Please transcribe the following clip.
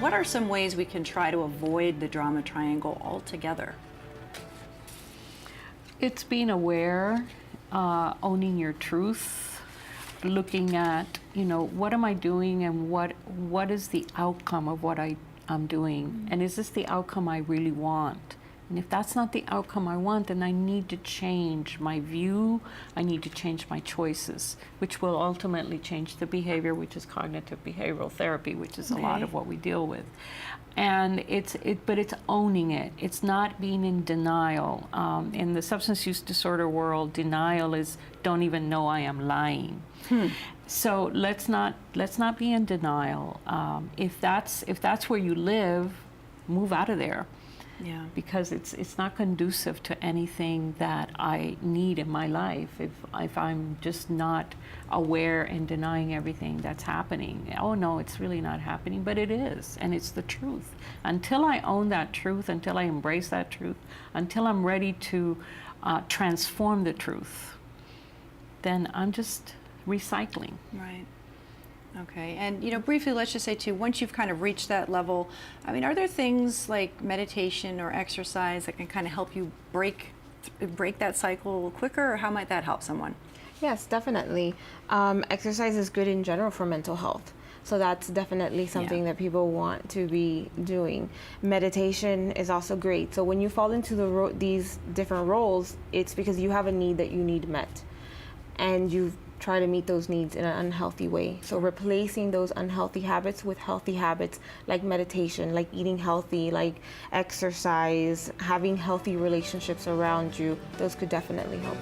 what are some ways we can try to avoid the drama triangle altogether? It's being aware, owning your truth, looking at, what am I doing and what is the outcome of what I'm doing? And is this the outcome I really want? And if that's not the outcome I want, then I need to change my view, I need to change my choices, which will ultimately change the behavior, which is cognitive behavioral therapy, which is a lot of what we deal with. And but it's owning it. It's not being in denial. In the substance use disorder world, denial is don't even know I am lying. So let's not be in denial. If that's where you live, move out of there. Yeah. Because it's not conducive to anything that I need in my life if I'm just not aware and denying everything that's happening. Oh no, it's really not happening, but it is, and it's the truth. Until I own that truth, until I embrace that truth, until I'm ready to transform the truth, then I'm just recycling. Right. Okay, and briefly, let's just say too, once you've kind of reached that level, I mean, are there things like meditation or exercise that can kind of help you break that cycle quicker, or how might that help someone? Yes, definitely. Exercise is good in general for mental health. So that's definitely something that people want to be doing. Meditation is also great. So when you fall into these different roles, it's because you have a need that you need met. And you try to meet those needs in an unhealthy way. So replacing those unhealthy habits with healthy habits like meditation, like eating healthy, like exercise, having healthy relationships around you, those could definitely help.